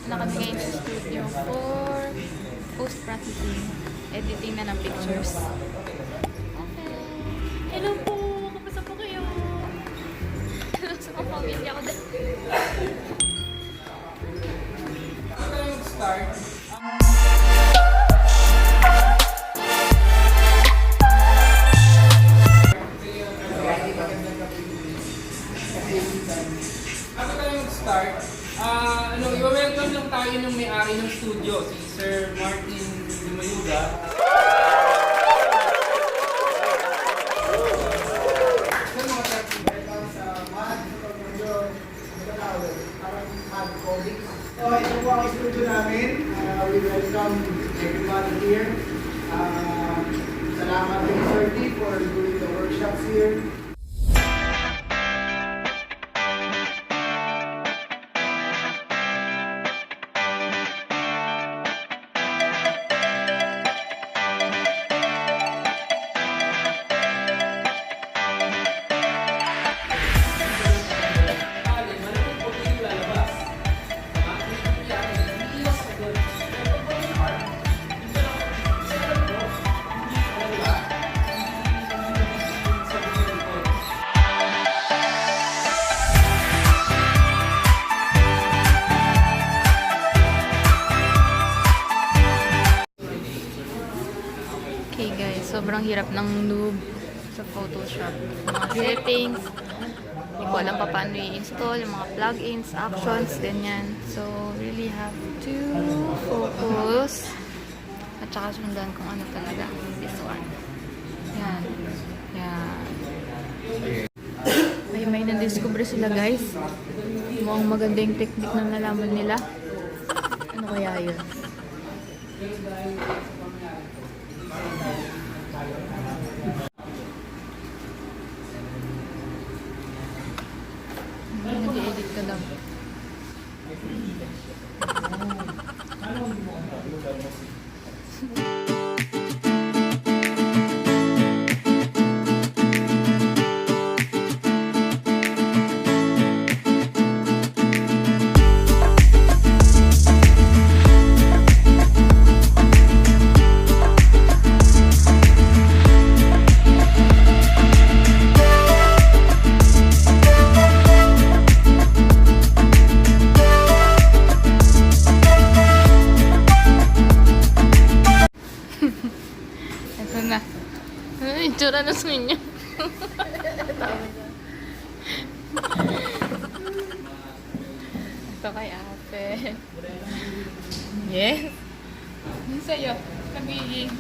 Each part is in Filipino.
na kami ngayon sa studio for post-processing. Editing na ng pictures. Okay. Hello po! Kamusta po kayo? Hello sa mga pamilya ko dahil. Start. Ako tayo mag-start. I-welcome lang tayo ng may-ari ng studio, si Sir Martin Dumayuga. So, ito po ang studio namin. We welcome everybody here. Salamat kay Sir D for doing the workshops here. Okay guys, sobrang hirap ng noob sa Photoshop. Mga settings, hindi ko alam pa paano i-install, yung mga plugins, actions, ganyan. So, really have to focus. At saka sundan kung ano talaga. This one. Yan. Yan. May na-discover sila guys. Mukhang maganda yung technique na nalaman nila. Ano kaya yun? Nag-edit ka lang. Ito na. Ano yung itsura na sa inyo? Ito kay ate. Yes. Ano sa'yo? Nagiging.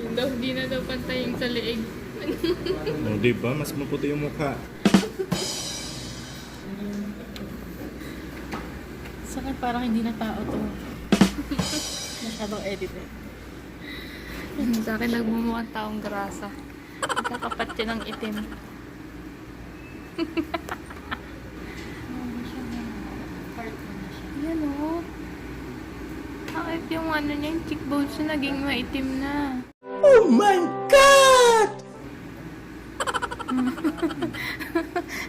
Yun daw, di na daw pantay yung sa leeg. Oh, diba? Mas maputi yung mukha. Sa akin parang hindi na tao to. Masyadong edit eh. Sa akin nagmumukhang taong grasa. Nagkakapat siya ng itim. Yan o. Bakit yung ano niya, yung cheekbones niya naging maitim na. Oh my God!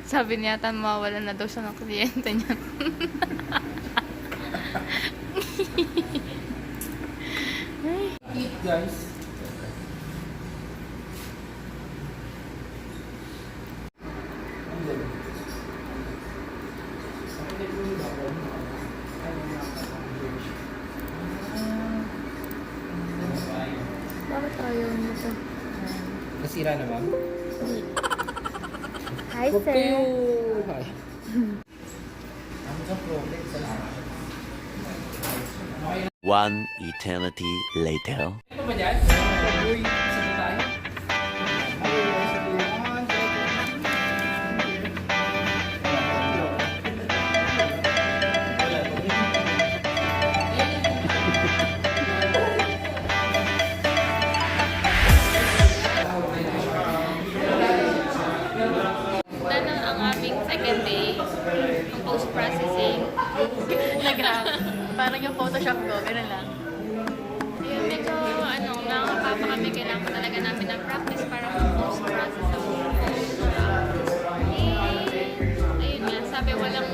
Sabi niya yata mawawalan na daw siya ng kliyente niya. Eat guys. Bakit ayaw niya ito? Nasira na ba? Hi, sir. Hi. Ang sa problem sa lahat. One eternity later. Ano ba dyan? Uy, isa na tayo. Ang aming second day ng post-processing. Parang yung Photoshop ko, gano'n lang. Ayun, medyo nakakapapa kami. Kailangan ko talaga namin ng practice para post-process ang ayun nga, sabi walang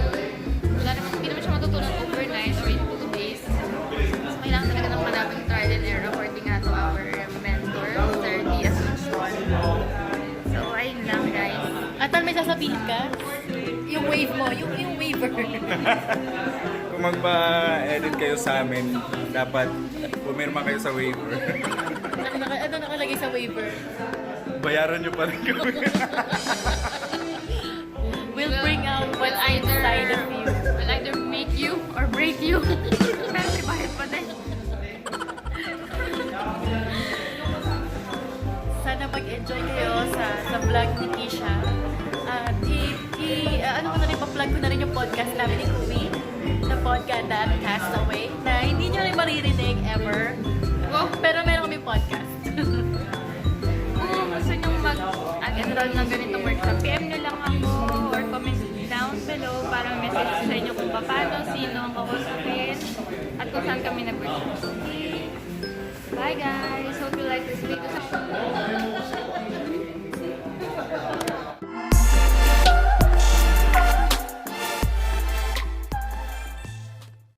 may sasabihin ka? Yung wave mo, yung waiver. Kung magpa-edit kayo sa amin, dapat pumirma kayo sa waiver. Ano nakalagay sa waiver? Bayaran nyo pa rin kami. We'll bring out what's inside of you. Will either make you or break you. Pero may bayad pa din. Sana mag-enjoy kayo sa vlog ni Keisha. At ano ko na rin, pa-plug ko na rin yung podcast namin ni Kuwi. Na podcast na Castaway. Na hindi nyo rin maririnig ever. Wow. Pero meron kami podcast. Kung gusto nyo mag-enroll ng ganitong workshop, PM nyo lang ako or comment down below para message sa inyo kung paano, sino ang kakusapin, at kung saan kami nag-workshop. Okay. Bye guys! Hope you like this video.